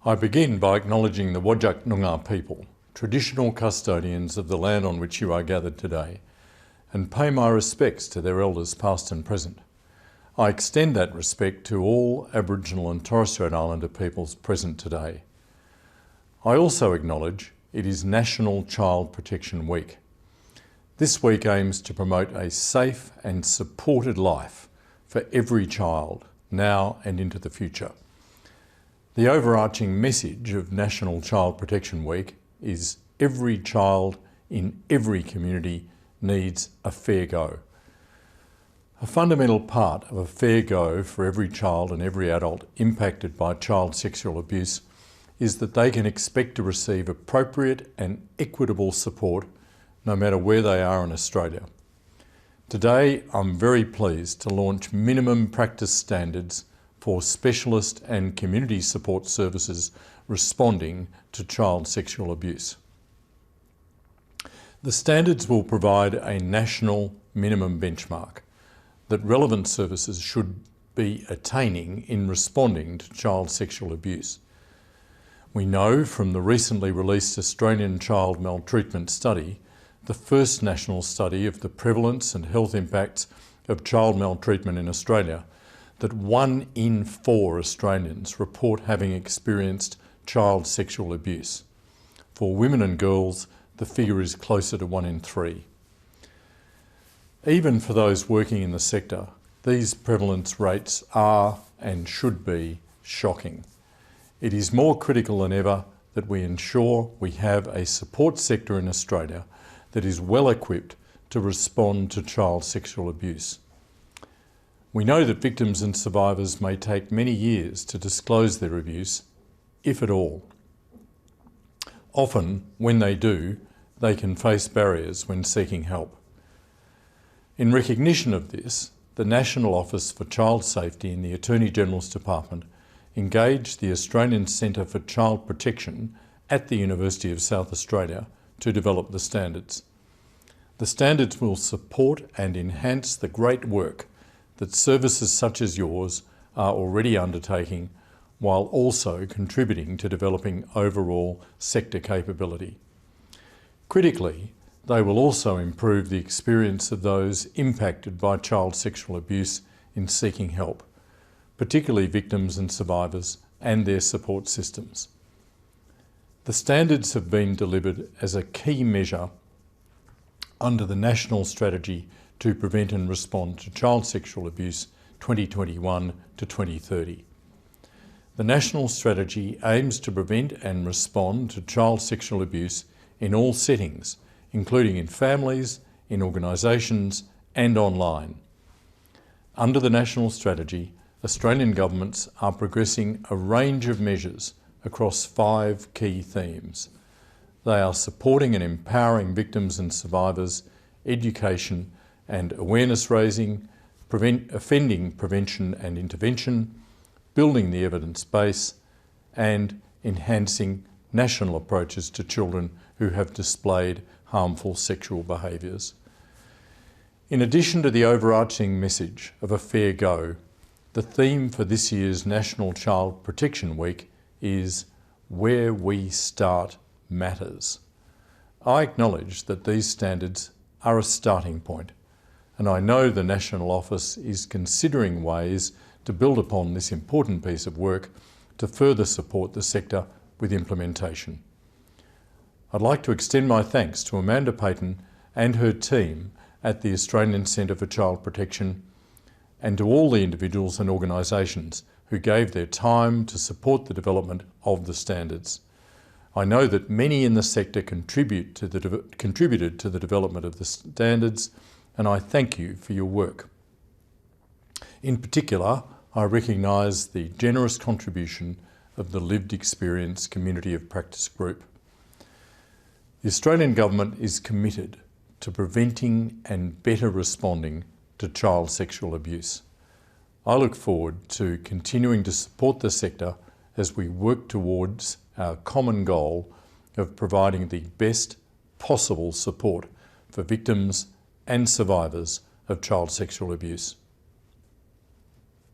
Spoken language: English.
I begin by acknowledging the Whadjuk Noongar people, traditional custodians of the land on which you are gathered today, and pay my respects to their elders past and present. I extend that respect to all Aboriginal and Torres Strait Islander peoples present today. I also acknowledge it is National Child Protection Week. This week aims to promote a safe and supported life for every child, now and into the future. The overarching message of National Child Protection Week is every child in every community needs a fair go. A fundamental part of a fair go for every child and every adult impacted by child sexual abuse is that they can expect to receive appropriate and equitable support no matter where they are in Australia. Today, I'm very pleased to launch minimum practice standards for specialist and community support services responding to child sexual abuse. The standards will provide a national minimum benchmark that relevant services should be attaining in responding to child sexual abuse. We know from the recently released Australian Child Maltreatment Study, the first national study of the prevalence and health impacts of child maltreatment in Australia, that 1 in 4 Australians report having experienced child sexual abuse. For women and girls, the figure is closer to 1 in 3. Even for those working in the sector, these prevalence rates are and should be shocking. It is more critical than ever that we ensure we have a support sector in Australia that is well equipped to respond to child sexual abuse. We know that victims and survivors may take many years to disclose their abuse, if at all. Often, when they do, they can face barriers when seeking help. In recognition of this, the National Office for Child Safety in the Attorney General's Department engaged the Australian Centre for Child Protection at the University of South Australia to develop the standards. The standards will support and enhance the great work that services such as yours are already undertaking, while also contributing to developing overall sector capability. Critically, they will also improve the experience of those impacted by child sexual abuse in seeking help, particularly victims and survivors and their support systems. The standards have been delivered as a key measure under the National Strategy to Prevent and Respond to Child Sexual Abuse 2021 to 2030. The National Strategy aims to prevent and respond to child sexual abuse in all settings, including in families, in organisations and online. Under the National Strategy, Australian governments are progressing a range of measures across 5 key themes. They are supporting and empowering victims and survivors, education and awareness raising, offending prevention and intervention, building the evidence base, and enhancing national approaches to children who have displayed harmful sexual behaviours. In addition to the overarching message of a fair go, the theme for this year's National Child Protection Week is Where We Start Matters. I acknowledge that these standards are a starting point, and I know the National Office is considering ways to build upon this important piece of work to further support the sector with implementation. I'd like to extend my thanks to Amanda Payton and her team at the Australian Centre for Child Protection, and to all the individuals and organisations who gave their time to support the development of the standards. I know that many in the sector contributed to the development of the standards, and I thank you for your work. In particular, I recognise the generous contribution of the Lived Experience Community of Practice Group. The Australian Government is committed to preventing and better responding to child sexual abuse. I look forward to continuing to support the sector as we work towards our common goal of providing the best possible support for victims and survivors of child sexual abuse.